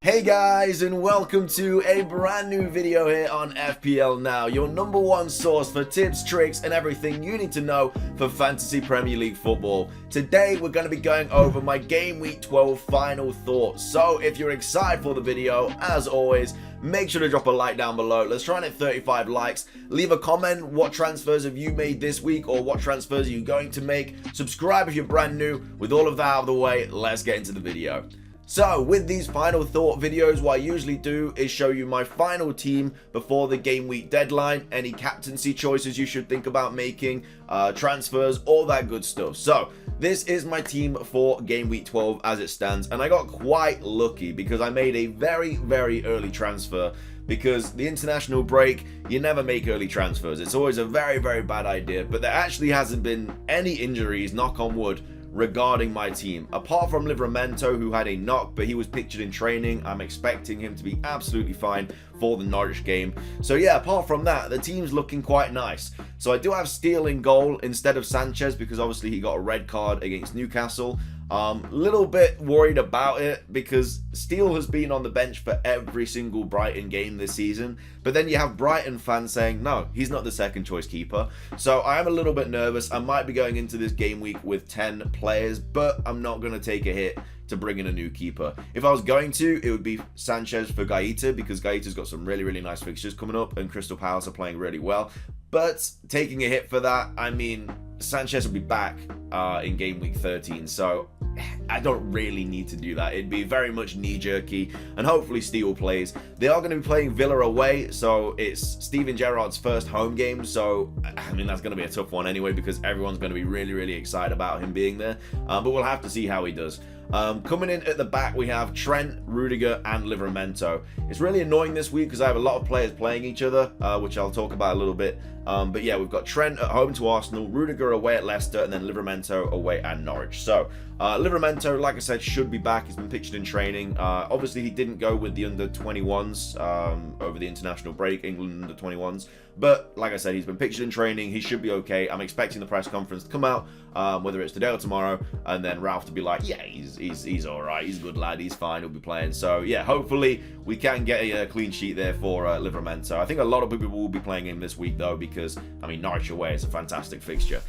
Hey guys, and welcome to a brand new video here on FPL Now, your number one source for tips, tricks, and everything you need to know for Fantasy Premier League football. Today, we're going to be going over my Game Week 12 final thoughts. So, if you're excited for the video, as always, make sure to drop a like down below. Let's try and hit 35 likes. Leave a comment. What transfers have you made this week, or what transfers are you going to make? Subscribe if you're brand new. With all of that out of the way, let's get into the video. So, with these final thought videos, what I usually do is show you my final team before the game week deadline, any captaincy choices you should think about making, transfers, all that good stuff. So, this is my team for game week 12 as it stands, and I got quite lucky because I made a very, very early transfer. Because the international break, you never make early transfers. It's always a very, very bad idea, but there actually hasn't been any injuries, knock on wood, regarding my team, apart from Livramento, who had a knock, but he was pictured in training. I'm expecting him to be absolutely fine for the Norwich game. So yeah, apart from that, the team's looking quite nice. So I do have Steele in goal instead of Sanchez, because obviously he got a red card against Newcastle. Little bit worried about it because Steele has been on the bench for every single Brighton game this season, but then you have Brighton fans saying no, he's not the second choice keeper. So I am a little bit nervous. I might be going into this game week with 10 players, but I'm not going to take a hit to bring in a new keeper. If I was going to, it would be Sanchez for Gaeta, because Gaeta's got some really, really nice fixtures coming up and Crystal Palace are playing really well. But taking a hit for that, I mean, Sanchez will be back in game week 13, so I don't really need to do that. It'd be very much knee-jerky, and hopefully Steele plays. They are going to be playing Villa away, so it's Steven Gerrard's first home game, so I mean, that's going to be a tough one anyway, because everyone's going to be really, really excited about him being there, but we'll have to see how he does. Coming in at the back, we have Trent, Rudiger, and Livramento. It's really annoying this week because I have a lot of players playing each other, which I'll talk about a little bit. But yeah, we've got Trent at home to Arsenal, Rudiger away at Leicester, and then Livramento away at Norwich. So, Livramento, like I said, should be back. He's been pictured in training. Obviously, he didn't go with the under-21s over the international break, England under-21s. But, like I said, he's been pictured in training. He should be okay. I'm expecting the press conference to come out, whether it's today or tomorrow, and then Ralph to be like, yeah, he's all right. He's a good lad. He's fine. He'll be playing. So, yeah, hopefully we can get a clean sheet there for Livramento. I think a lot of people will be playing him this week, though, because, I mean, Norwich away is a fantastic fixture.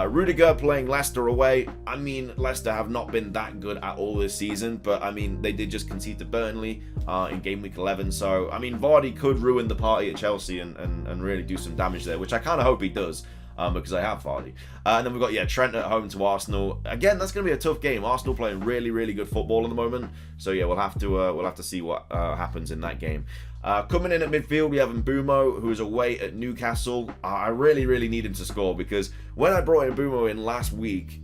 Rudiger playing Leicester away. I mean, Leicester have not been that good at all this season, but, I mean, they did just concede to Burnley in game week 11. So, I mean, Vardy could ruin the party at Chelsea and really do some damage there, which I kind of hope he does. Because I have Vardy. And then we've got, yeah, Trent at home to Arsenal. Again, that's going to be a tough game. Arsenal playing really, really good football at the moment. So, yeah, we'll have to see what happens in that game. Coming in at midfield, we have Mbeumo, who is away at Newcastle. I really, really need him to score, because when I brought Mbeumo in last week,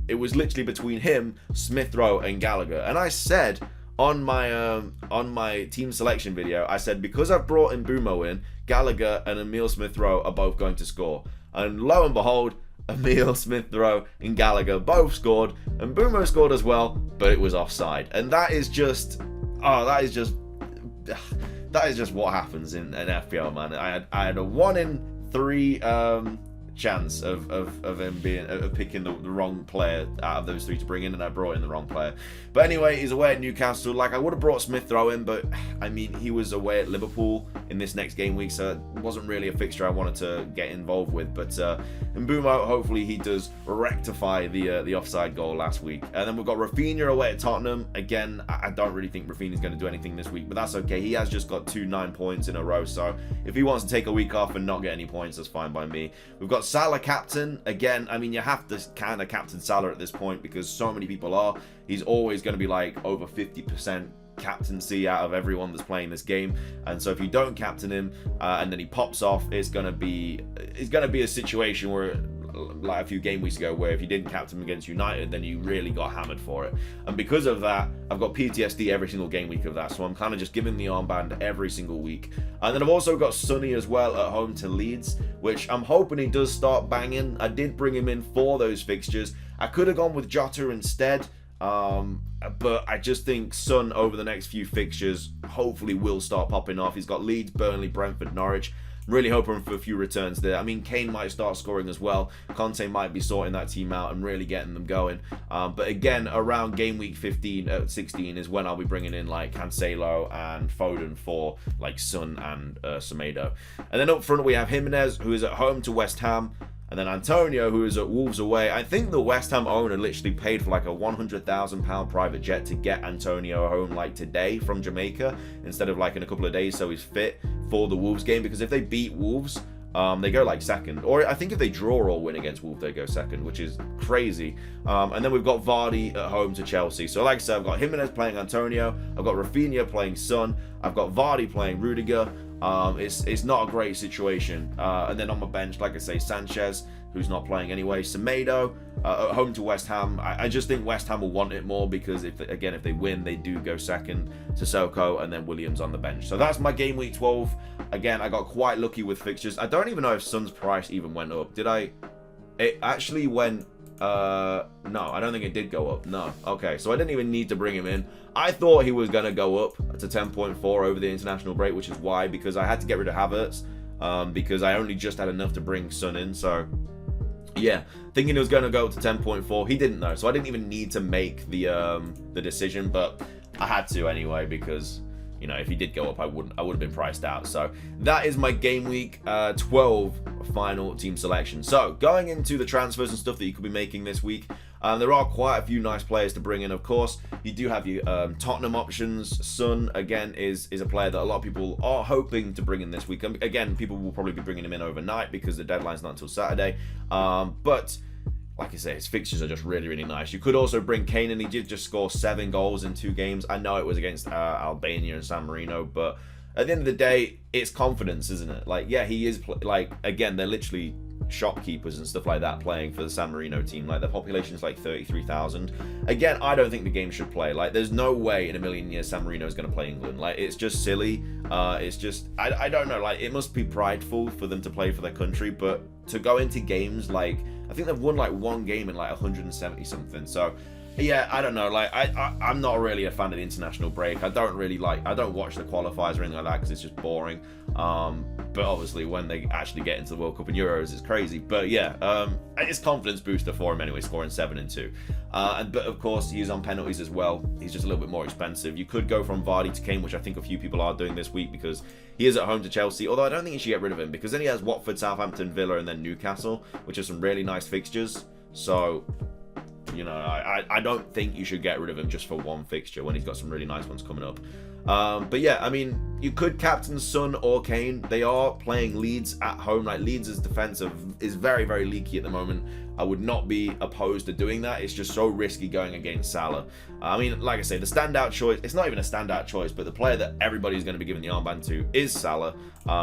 it was literally between him, Smith Rowe, and Gallagher. And I said on my team selection video, I said, because I've brought Mbeumo in, Gallagher and Emile Smith Rowe are both going to score. And lo and behold, Emile Smith Rowe and Gallagher both scored, and Mbeumo scored as well, but it was offside. And that is just that is just what happens in an FPL, man. I had a 1 in 3 chance of picking the wrong player out of those 3 to bring in, and I brought in the wrong player. But anyway, he's away at Newcastle. Like, I would have brought Smith Rowe in, but I mean, he was away at Liverpool in this next game week, so it wasn't really a fixture I wanted to get involved with. But Mbeumo, hopefully he does rectify the offside goal last week. And then we've got Rafinha away at Tottenham. Again, I don't really think Rafinha's going to do anything this week, but that's okay. He has just got 2 9 points in a row, so if he wants to take a week off and not get any points, that's fine by me. We've got Salah captain. Again, I mean, you have to kind of captain Salah at this point because so many people are. He's always going to be like over 50% captaincy out of everyone that's playing this game, and so if you don't captain him and then he pops off, it's going to be a situation where, like a few game weeks ago, where if you didn't captain him against United, then you really got hammered for it. And because of that, I've got PTSD every single game week of that, so I'm kind of just giving the armband every single week. And then I've also got Sonny as well at home to Leeds, which I'm hoping he does start banging. I did bring him in for those fixtures. I could have gone with Jota instead, but I just think Son over the next few fixtures hopefully will start popping off. He's got Leeds, Burnley, Brentford, Norwich. really hoping for a few returns there. I mean, Kane might start scoring as well. Conte might be sorting that team out and really getting them going. But again, around game week 16 is when I'll be bringing in like Cancelo and Foden for like Son and Semedo. And then up front we have Jimenez, who is at home to West Ham. And then Antonio, who is at Wolves away. I think the West Ham owner literally paid for like a £100,000 private jet to get Antonio home like today from Jamaica instead of like in a couple of days, so he's fit for the Wolves game. Because if they beat Wolves, they go like second. Or I think if they draw or win against Wolves, they go second, which is crazy. And then we've got Vardy at home to Chelsea. So like I said, I've got Jimenez playing Antonio. I've got Rafinha playing Son. I've got Vardy playing Rudiger. It's not a great situation. And then on my bench, like I say, Sanchez, who's not playing anyway. Semedo at home to West Ham. I just think West Ham will want it more because if they win, they do go second. Sissoko and then Williams on the bench. So that's my game week 12. Again, I got quite lucky with fixtures. I don't even know if Son's price even went up. Did I? It actually went. No, I don't think it did go up. No. Okay, so I didn't even need to bring him in. I thought he was going to go up to 10.4 over the international break, which is why, because I had to get rid of Havertz, because I only just had enough to bring Son in. So, yeah, thinking it was going to go up to 10.4. He didn't though, so I didn't even need to make the decision, but I had to anyway because, you know, if he did go up, I would have been priced out. So that is my game week 12 final team selection. So going into the transfers and stuff that you could be making this week, there are quite a few nice players to bring in. Of course, you do have your Tottenham options. Son again is a player that a lot of people are hoping to bring in this week. Again, people will probably be bringing him in overnight because the deadline's not until Saturday. But like I say, his fixtures are just really, really nice. You could also bring Kane in. He did just score 7 goals in 2 games. I know it was against Albania and San Marino, but at the end of the day, it's confidence, isn't it? Like, yeah, he is, again, they're literally shopkeepers and stuff like that playing for the San Marino team. Like, their population is like 33,000. Again, I don't think the game should play. Like, there's no way in a million years San Marino is going to play England. Like, it's just silly. It's just, I don't know. Like, it must be prideful for them to play for their country, but to go into games like, I think they've won like 1 game in like 170 something. So yeah, I don't know. Like I'm not really a fan of the international break. I don't watch the qualifiers or anything like that because it's just boring. But obviously when they actually get into the World Cup and Euros, it's crazy. But yeah, it's confidence booster for him anyway, scoring 7 and 2. But of course he's on penalties as well. He's just a little bit more expensive. You could go from Vardy to Kane, which I think a few people are doing this week because he is at home to Chelsea. Although I don't think you should get rid of him because then he has Watford, Southampton, Villa, and then Newcastle, which are some really nice fixtures. So, you know, I don't think you should get rid of him just for one fixture when he's got some really nice ones coming up. But yeah, I mean, you could captain Son or Kane. They are playing Leeds at home. Like, Leeds' defensive is very, very leaky at the moment. I would not be opposed to doing that. It's just so risky going against Salah. I mean, like I say, the standout choice, it's not even a standout choice, but the player that everybody's going to be giving the armband to is Salah.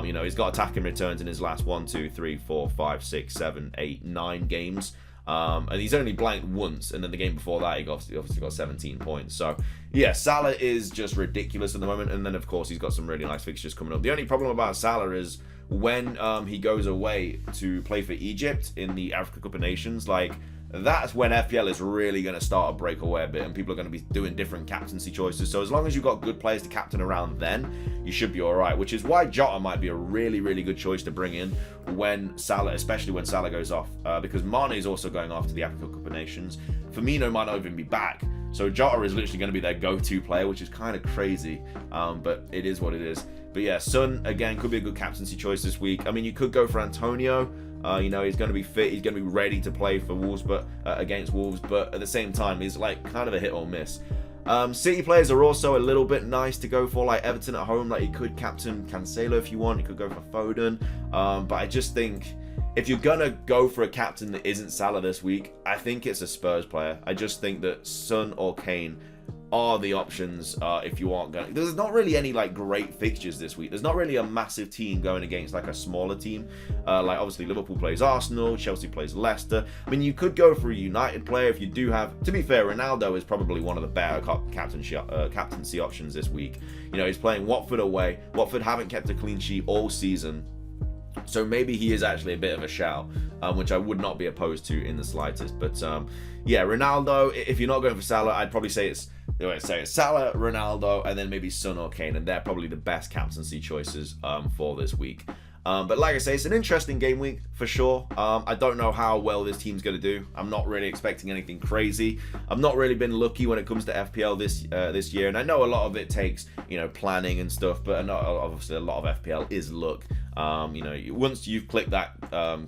You know, he's got attacking returns in his last 1, 2, 3, 4, 5, 6, 7, 8, 9 games. And he's only blanked once, and then the game before that, he obviously got 17 points. So, yeah, Salah is just ridiculous at the moment, and then, of course, he's got some really nice fixtures coming up. The only problem about Salah is when he goes away to play for Egypt in the Africa Cup of Nations, like, that's when FPL is really going to start to break away a bit, and people are going to be doing different captaincy choices. So as long as you've got good players to captain around then, you should be all right, which is why Jota might be a really, really good choice to bring in when Salah, especially when Salah goes off, because Mane is also going off to the Africa Cup of Nations. Firmino might not even be back. So Jota is literally going to be their go-to player, which is kind of crazy, but it is what it is. But yeah, Son, again, could be a good captaincy choice this week. I mean, you could go for Antonio. You know, he's going to be fit. He's going to be ready to play for Wolves, but against Wolves. But at the same time, he's like kind of a hit or miss. City players are also a little bit nice to go for, like Everton at home. Like, you could captain Cancelo if you want. You could go for Foden. But I just think if you're going to go for a captain that isn't Salah this week, I think it's a Spurs player. I just think that Son or Kane are the options if you aren't going. There's not really any like great fixtures this week. There's not really a massive team going against like a smaller team. Like obviously Liverpool plays Arsenal, Chelsea plays Leicester. I mean, you could go for a United player if you do have. To be fair, Ronaldo is probably one of the better captaincy options this week. You know, he's playing Watford away. Watford haven't kept a clean sheet all season. So maybe he is actually a bit of a shout, which I would not be opposed to in the slightest. But yeah, Ronaldo, if you're not going for Salah, I'd probably say it's Salah, Ronaldo, and then maybe Son or Kane, and they're probably the best captaincy choices for this week. But like I say, it's an interesting game week for sure. I don't know how well this team's going to do. I'm not really expecting anything crazy. I've not really been lucky when it comes to FPL this year, and I know a lot of it takes, you know, planning and stuff, but obviously a lot of FPL is luck. You know, once you've clicked that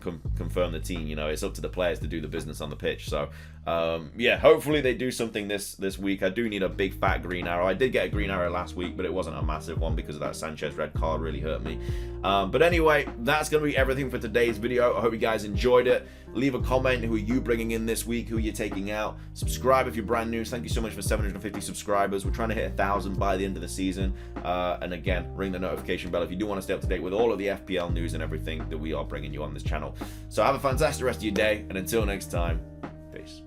confirm the team, you know, it's up to the players to do the business on the pitch. So yeah, hopefully they do something this week. I do need a big fat green arrow. I did get a green arrow last week, but it wasn't a massive one because of that Sanchez red card really hurt me. But anyway, that's going to be everything for today's video. I hope you guys enjoyed it. Leave a comment. Who are you bringing in this week? Who are you taking out? Subscribe if you're brand new. Thank you so much for 750 subscribers. We're trying to hit 1,000 by the end of the season. And again, ring the notification bell if you do want to stay up to date with all of the FPL news and everything that we are bringing you on this channel. So have a fantastic rest of your day, and until next time, peace.